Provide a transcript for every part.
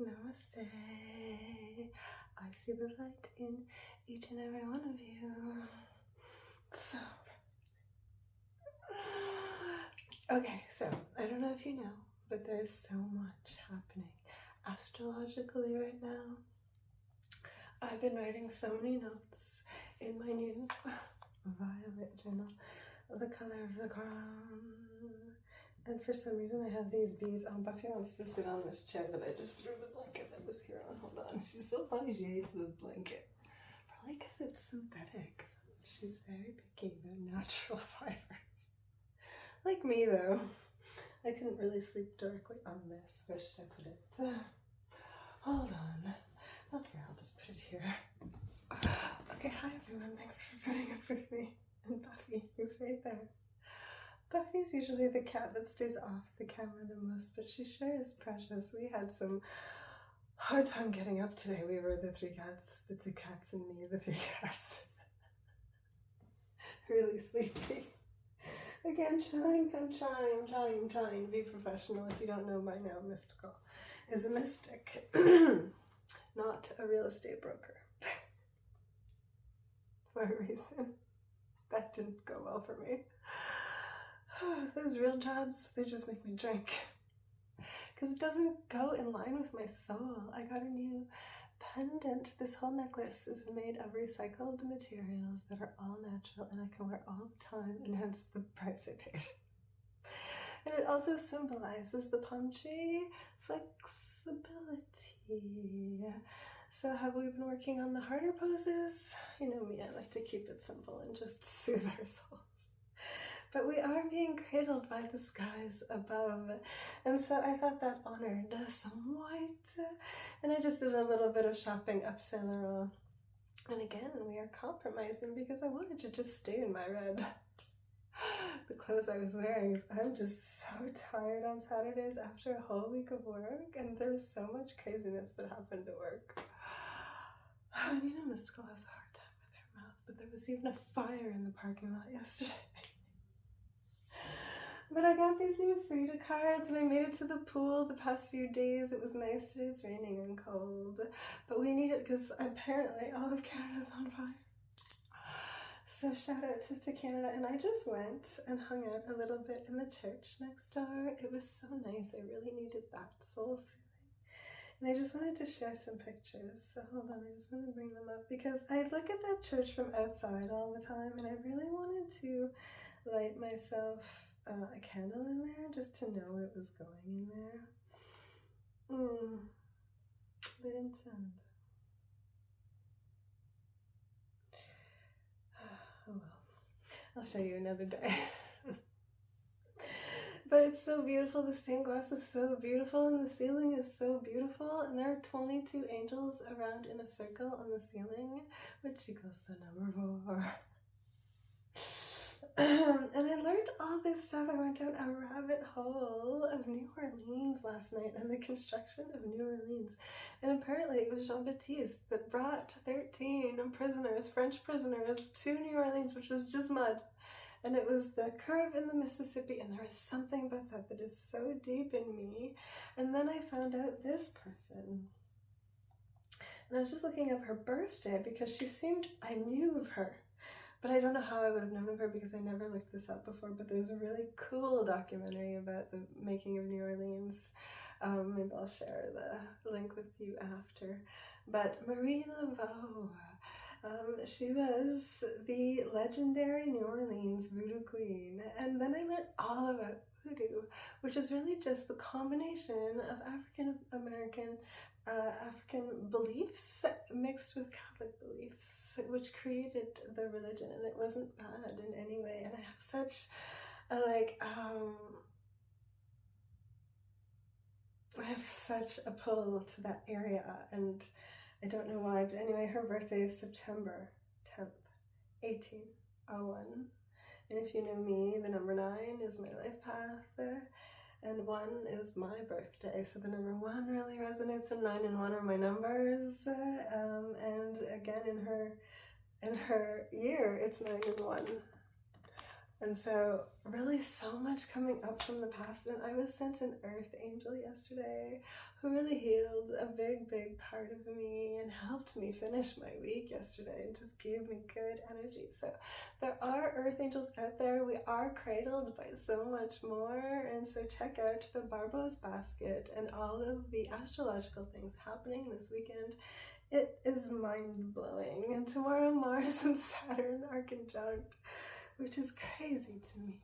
Namaste. I see the light in each and every one of you. So, okay, so I don't know if you know, but there's so much happening astrologically right now. I've been writing so many notes in my new violet journal, the color of the crown. And for some reason I have these bees. Oh, Buffy wants to sit on this chair that I just threw the blanket that was here on. Hold on. She's so funny. She hates this blanket. Probably because it's synthetic. She's very picky about natural fibers. Like me, though. I couldn't really sleep directly on this. Where should I put it? Hold on. Okay, I'll just put it here. Okay, hi everyone. Thanks for putting up with me. And Buffy, who's right there. Buffy's usually the cat that stays off the camera the most, but she sure is precious. We had some hard time getting up today. We were the 3 cats, the 2 cats and me, the 3 cats. Really sleepy. Again, I'm trying to be professional. If you don't know by now, Mystical is a mystic, not a real estate broker. For a reason. That didn't go well for me. Those real jobs, they just make me drink. Because it doesn't go in line with my soul. I got a new pendant. This whole necklace is made of recycled materials that are all natural and I can wear all the time, and hence the price I paid. And it also symbolizes the palm tree flexibility. So have we been working on the harder poses? You know me, I like to keep it simple and just soothe our souls. But we are being cradled by the skies above. And so I thought that honored some white. And I just did a little bit of shopping up Saint Laurent. And again, we are compromising because I wanted to just stay in my red. The clothes I was wearing, I'm just so tired on Saturdays after a whole week of work. And there's so much craziness that happened at work. And you know, Mystical has a hard time with her mouth, but there was even a fire in the parking lot yesterday. But I got these new Frida cards and I made it to the pool the past few days. It was nice. Today it's raining and cold. But we need it because apparently all of Canada's on fire. So shout out to Canada. And I just went and hung out a little bit in the church next door. It was so nice. I really needed that soul soothing. And I just wanted to share some pictures. So hold on, I just want to bring them up because I look at that church from outside all the time and I really wanted to light myself a candle in there just to know it was going in there. They didn't send. Oh well, I'll show you another day. But it's so beautiful. The stained glass is so beautiful and the ceiling is so beautiful. And there are 22 angels around in a circle on the ceiling, which equals the number 4. And I learned all this stuff. I went down a rabbit hole of New Orleans last night and the construction of New Orleans. And apparently it was Jean-Baptiste that brought 13 prisoners, French prisoners, to New Orleans, which was just mud. And it was the curve in the Mississippi, and there is something about that that is so deep in me. And then I found out this person. And I was just looking up her birthday because she seemed, I knew of her. But I don't know how I would have known of her because I never looked this up before. But there's a really cool documentary about the making of New Orleans. Maybe I'll share the link with you after. But Marie Laveau, she was the legendary New Orleans voodoo queen. And then I learned all about voodoo, which is really just the combination of African beliefs mixed with Catholic beliefs, which created the religion, and it wasn't bad in any way. And I have such a I have such a pull to that area, and I don't know why, but anyway, her birthday is September 10th, 1801. And if you know me, the number 9 is my life path, and 1 is my birthday. So the number 1 really resonates, and 9 and 1 are my numbers. And again, in her year, it's 9 and 1. And so really so much coming up from the past. And I was sent an earth angel yesterday who really healed a big part of me and helped me finish my week yesterday and just gave me good energy. So there are earth angels out there. We are cradled by so much more. And so check out the Barbo's basket and all of the astrological things happening this weekend. It is mind-blowing. And tomorrow Mars and Saturn are conjunct, which is crazy to me.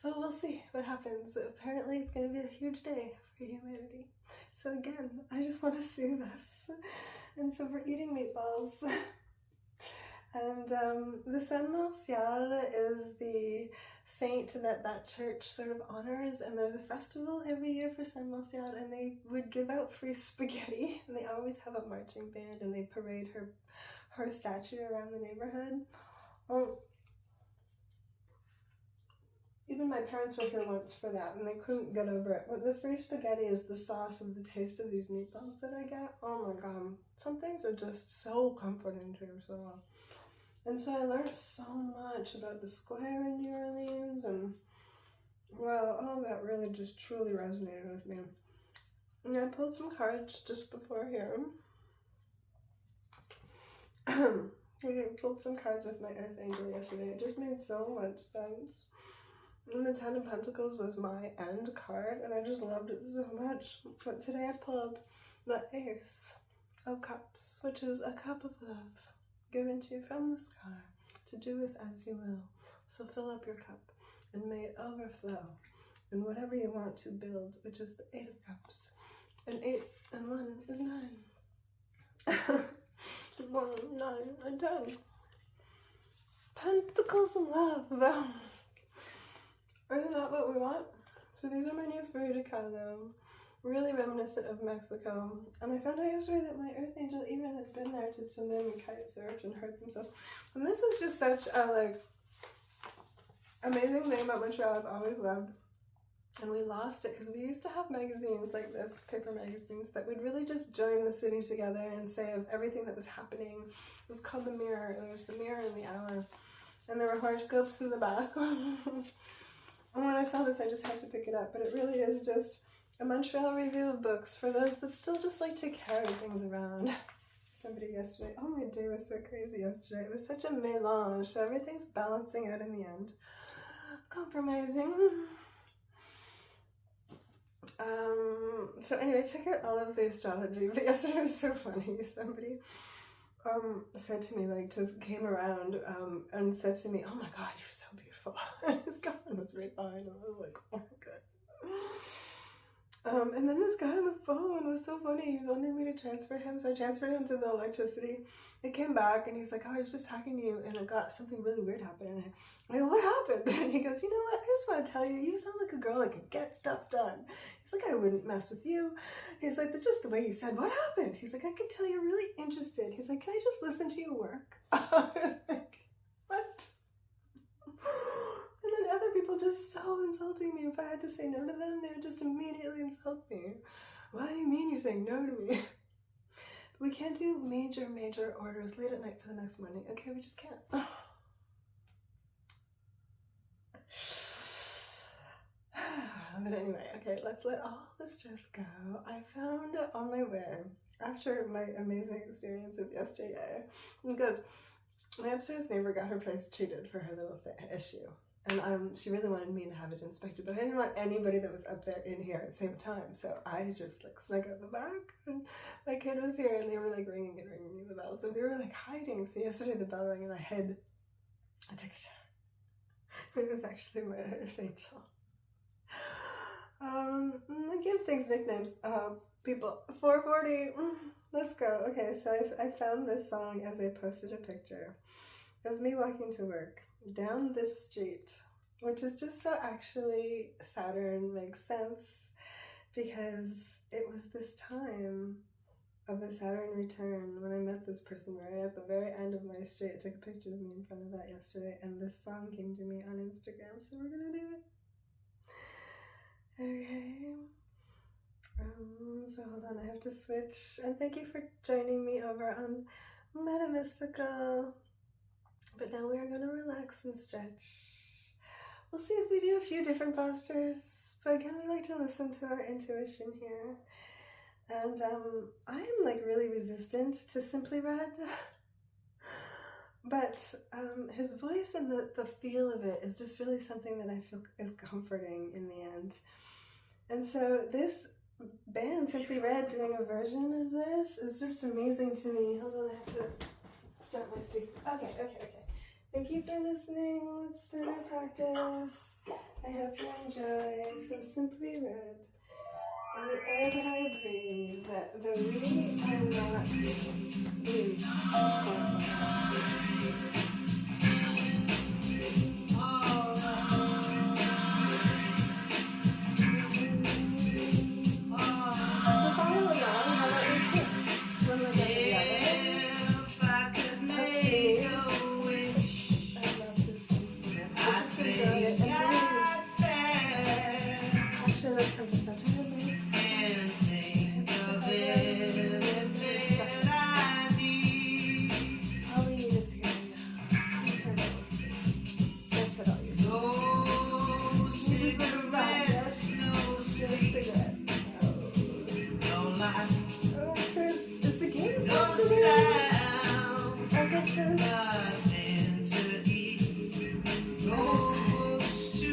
But we'll see what happens. Apparently it's going to be a huge day for humanity. So again, I just want to soothe us. And so we're eating meatballs. And the Saint Martial is the saint that church sort of honors, and there's a festival every year for Saint Martial, and they would give out free spaghetti, and they always have a marching band, and they parade her statue around the neighborhood. Even my parents were here once for that, and they couldn't get over it. But the free spaghetti is the sauce of the taste of these meatballs that I get. Oh my god. Some things are just so comforting to yourself. And so I learned so much about the square in New Orleans, and well, all that really just truly resonated with me. And I pulled some cards just before here. I pulled some cards with my Earth Angel yesterday. It just made so much sense. And the Ten of Pentacles was my end card, and I just loved it so much. But today I pulled the Ace of Cups, which is a cup of love given to you from the sky to do with as you will. So fill up your cup and may it overflow in whatever you want to build, which is the Eight of Cups. And 8 and 1 is 9. 1, 9, and 10. Pentacles and love. Isn't that what we want? So these are my new furicado, really reminiscent of Mexico. And I found out yesterday that my Earth Angel even had been there to Tulum and kite surf and hurt themselves. And this is just such a amazing thing about Montreal I've always loved. And we lost it because we used to have magazines like this, paper magazines, that would really just join the city together and say of everything that was happening. It was called The Mirror. There was The Mirror and The Hour. And there were horoscopes in the back. And when I saw this, I just had to pick it up. But it really is just a Montreal review of books for those that still just like to carry things around. Somebody yesterday, oh, my day was so crazy yesterday. It was such a melange, so everything's balancing out in the end. Compromising. So anyway, check out all of the astrology. But yesterday was so funny. Somebody said to me, just came around and said to me, oh my god, you're so beautiful. And his girlfriend was right behind him. I was like, oh my god. And then this guy on the phone was so funny. He wanted me to transfer him, so I transferred him to the electricity. It came back, and he's like, oh, I was just talking to you, and I got something really weird happening. I'm like, what happened? And he goes, you know what? I just want to tell you, you sound like a girl that can get stuff done. He's like, I wouldn't mess with you. He's like, that's just the way you said, what happened? He's like, I can tell you're really interested. He's like, can I just listen to your work? I was like, what? And then other people just so insulting me. If I had to say no to them, they would just immediately insult me. What do you mean you're saying no to me? We can't do major orders late at night for the next morning. Okay, we just can't. But anyway, okay, let's let all the stress go. I found on my way, after my amazing experience of yesterday, because my upstairs neighbor got her place treated for her little issue. And she really wanted me to have it inspected, but I didn't want anybody that was up there in here at the same time. So I just snuck out the back, and my kid was here, and they were ringing the bell. So we were hiding. So yesterday the bell rang, and I took a shower. It was actually my Earth Angel. I give things nicknames. People, 440. Let's go. Okay, so I found this song as I posted a picture of me walking to work down this street, which is just so actually Saturn makes sense, because it was this time of the Saturn return when I met this person right at the very end of my street. I took a picture of me in front of that yesterday, and this song came to me on Instagram, so we're gonna do it. Okay. So hold on, I have to switch. And thank you for joining me over on Meta Mystical. But now we are going to relax and stretch. We'll see if we do a few different postures, but again, we like to listen to our intuition here. And I am like really resistant to Simply Red, but his voice and the feel of it is just really something that I feel is comforting in the end. And so this band, Simply Red, doing a version of this is just amazing to me. Hold on, I have to start my speaker. Okay. Thank you for listening. Let's start our practice. I hope you enjoy some Simply Red. And the air that I breathe, that we are not breathed So follow along. How about we twist one leg over the other? Okay. I love this song so much. So just enjoy it and breathe. Actually, let's come to center and breathe. All we need is here now. So we heard it. Stretch out all your strength. You deserve that, yes. Get a cigarette. Oh, twist. Is the game soft today? Okay, twist. Other side. Twist.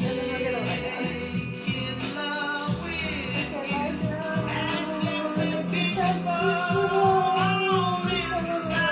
And then we're gonna lie down. Okay, lie down. Make yourself comfortable. Just a little lie down.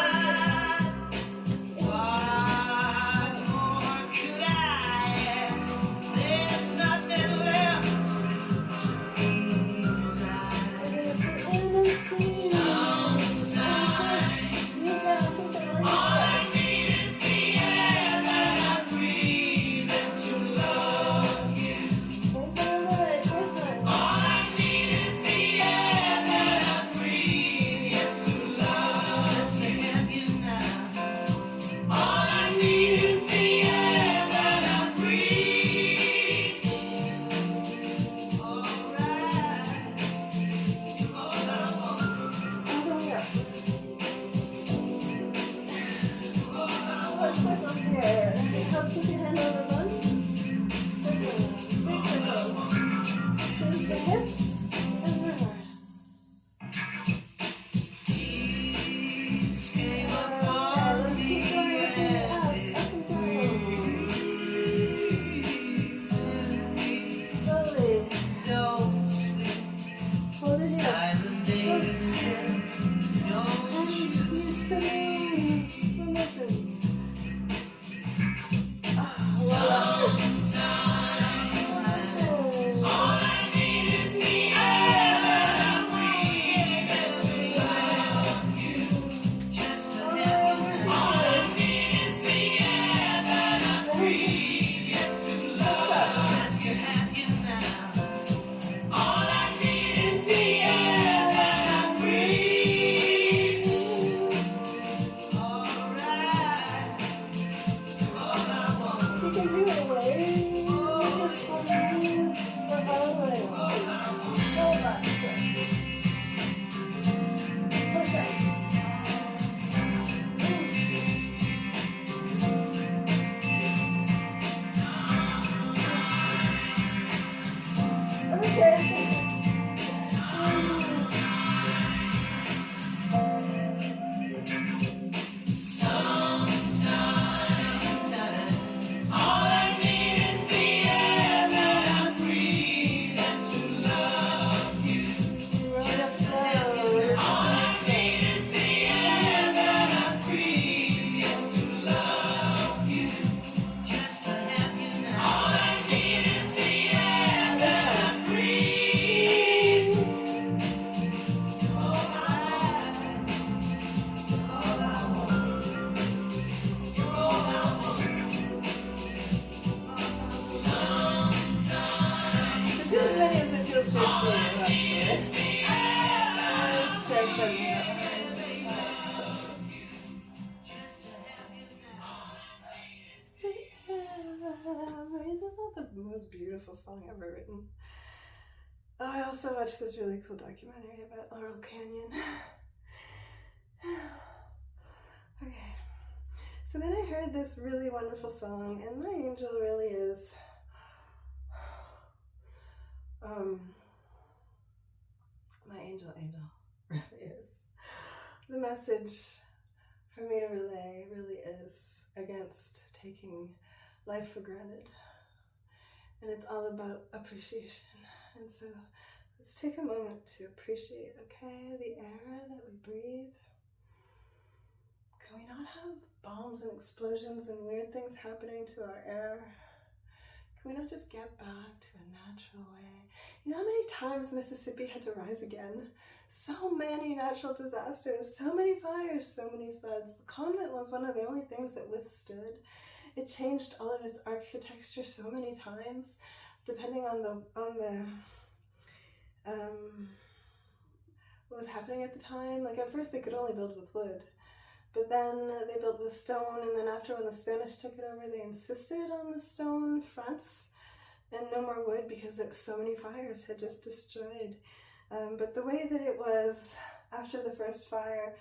Circles here. Helps if you hand on the bun. Circles. Big circles. Seems the hips and reverse. Let's keep going with the abs. Up and down. Slowly. Hold it here. Hold tight. Hands knees to knees. The motion. The most beautiful song ever written. I also watched this really cool documentary about Laurel Canyon. Okay, So then I heard this really wonderful song, and my angel really is my angel really is. The message for me to relay really is against taking life for granted. And it's all about appreciation. And so let's take a moment to appreciate, okay, the air that we breathe. Can we not have bombs and explosions and weird things happening to our air? Can we not just get back to a natural way? You know how many times Mississippi had to rise again? So many natural disasters, so many fires, so many floods. The convent was one of the only things that withstood. It changed all of its architecture so many times, depending on what was happening at the time. Like at first they could only build with wood, but then they built with stone, and then after when the Spanish took it over, they insisted on the stone fronts and no more wood because so many fires had just destroyed. But the way that it was after the first fire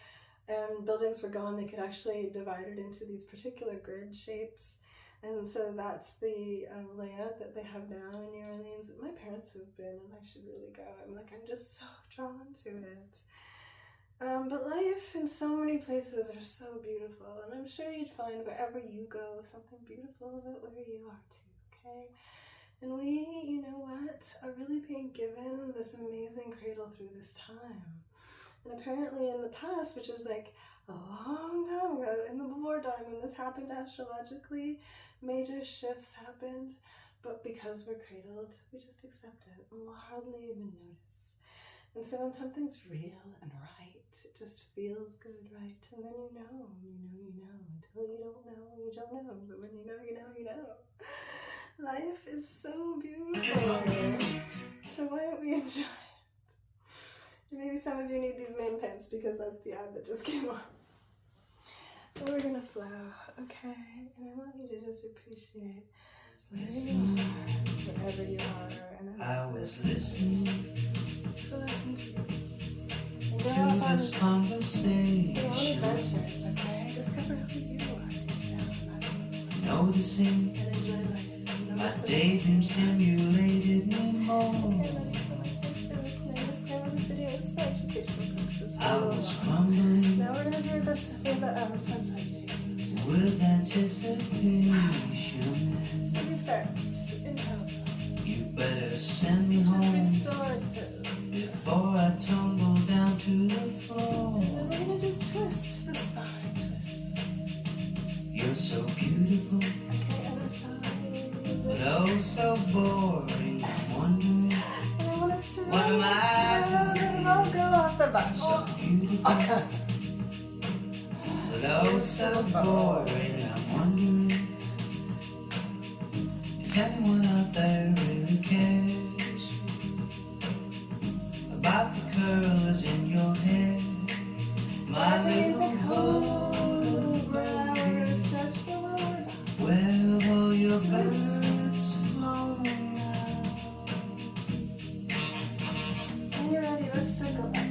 and buildings were gone, they could actually divide it into these particular grid shapes. And so that's the layout that they have now in New Orleans. My parents have been, and I should really go. I'm just so drawn to it. But life in so many places are so beautiful, and I'm sure you'd find wherever you go something beautiful about where you are too, okay? And we, you know what, are really being given this amazing cradle through this time. And apparently in the past, which is like a long time ago, in the before time, when this happened astrologically, major shifts happened, but because we're cradled, we just accept it, and we'll hardly even notice. And so when something's real and right, it just feels good, right? And then you know. Until you don't know, you don't know. But when you know, you know, you know. Life is so beautiful. So why don't we enjoy it? Maybe some of you need these main pants because that's the ad that just came on. But we're gonna flow, okay? And I want you to just appreciate wherever you are. And I was listening to listen to you. to this conversation, your own adventures, okay? Discover who you are deep down. noticing And enjoy life. my daydream stimulated me more. Okay, love you so much. Thanks for listening. Disclaimer, this video is for educational purposes. I was crumbling Now we're gonna do this for the sun salutation. with anticipation. So we start inhale. You better send me Just home restorative. before I tumble down to the floor. And then we're gonna just twist the spine. Twist. You're so beautiful, Okay, other side. but oh so boring. I'm wondering And I want us to what am I so then doing? we'll go off the butt. So beautiful, but oh so boring. I'm wondering if anyone out there really cares about the curls in your hair, my little golden bride. Stretch forward. Where have all your birds flown now? When you're ready, let's circle that.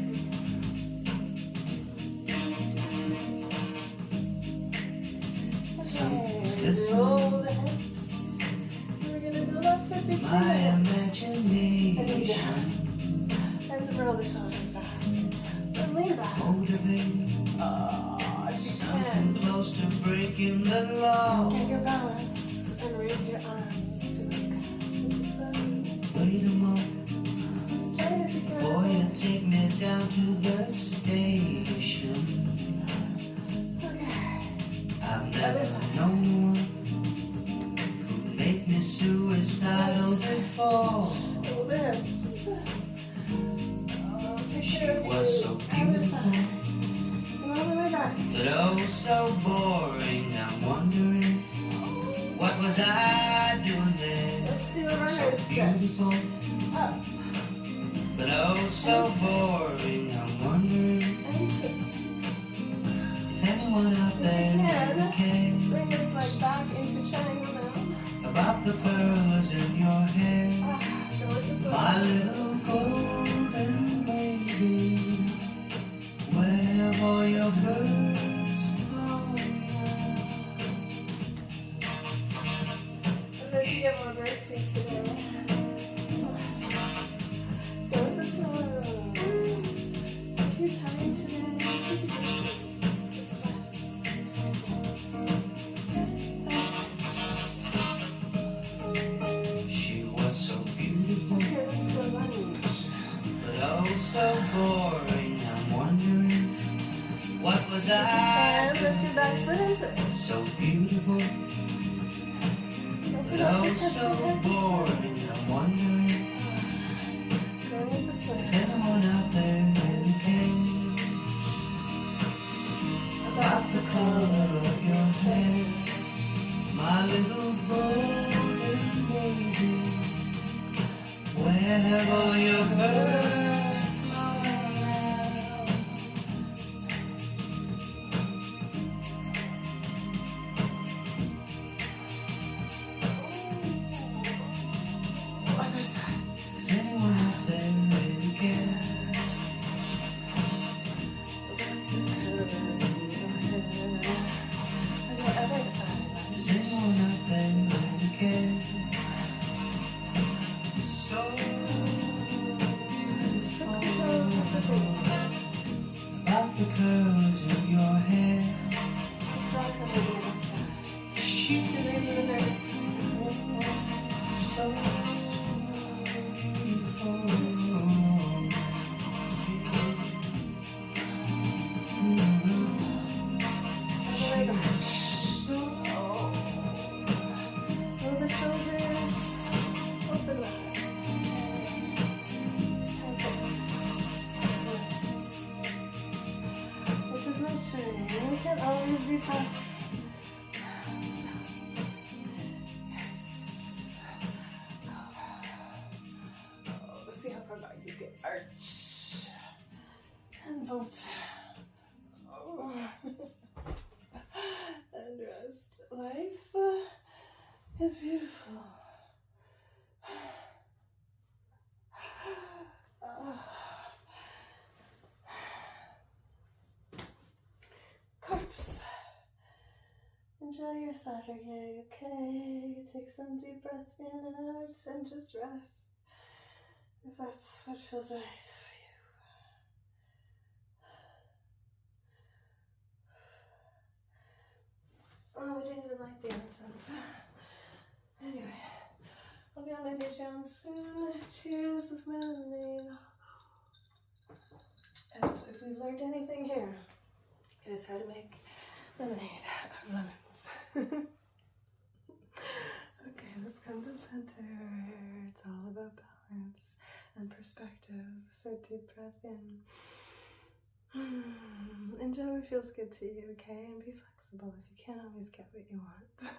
Something's Okay, listening. roll the hips. We're gonna build up fit between My the hips. imagination And roll the shoulders back. And lean back. motivated If you something can, close to breaking the law. get your balance and raise your arms to the sky. To the sun. Wait a moment Let's try it if you before can. you take me down to the station. Okay. I've Other never side. known one who made me suicidal before. Roll the hips. Oh, take She care of was you. so Other beautiful, side. And all the way back. but oh so boring. I'm wondering what was I doing there? Let's do a So runner's stretch. beautiful, Up but oh so boring. I'm wondering and twist. if anyone out there really cares Bring this leg back into triangle now. about the curls in your hair, Go with the my flow. little golden baby. Where have all your birds flown now? get more birdseed today. Go with the flow. If you're tired today, take it easy. Just rest. She was so beautiful, Okay, let's go lunch. but oh so boring. I'm wondering, what was I And lift your back foot into it. so beautiful, but oh so boring. I'm wondering, Go with the flow. if anyone out there really cares about the color of your hair, my little golden baby. Where have all your birds flown? Other side. Does anyone out there really care? Okay, other side. Does anyone out there really care? So beautiful, about the curls of your hair. Let's rock on the other side. She Activate the nervous system. so beautiful. Roll the shoulders. Open wide. It's time for this. Which is nurturing. We can't always be tough. Let's balance. Yes. Oh, see how far back you get. Arch. And bolt. Oh. And rest. Life is beautiful. Corpse. Enjoy your Saturday, okay? Take some deep breaths in and out and just rest. If that's what feels right for you. Oh, we didn't even like the incense. Anyway, I'll be on my Patreon soon. Cheers with my lemonade. As if we've learned anything here, it is how to make lemonade out of lemons. Okay, let's come to center. It's all about balance and perspective. So deep breath in. Enjoy what feels good to you, okay? And be flexible if you can't always get what you want.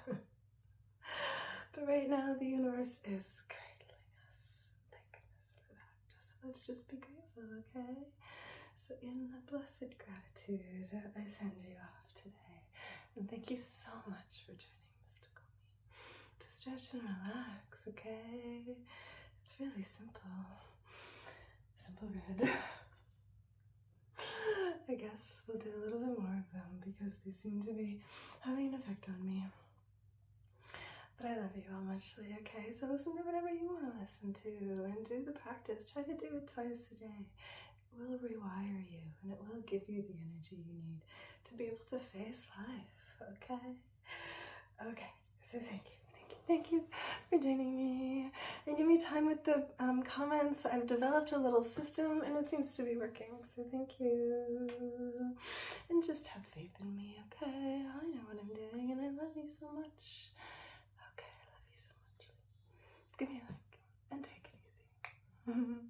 But right now, the universe is cradling us. Thank goodness for that. So let's just be grateful, okay? So in blessed gratitude, I send you off today. And thank you so much for joining Mystical Me to stretch and relax, okay? It's really simple. Simple good. I guess we'll do a little bit more of them because they seem to be having an effect on me. But I love you all muchly, okay? So listen to whatever you want to listen to and do the practice. Try to do it twice a day. It will rewire you and it will give you the energy you need to be able to face life, okay? Okay, so thank you for joining me. And give me time with the comments. I've developed a little system and it seems to be working, so thank you. And just have faith in me, okay? I know what I'm doing and I love you so much. Okay, I love you so much. Give me a like and take it easy.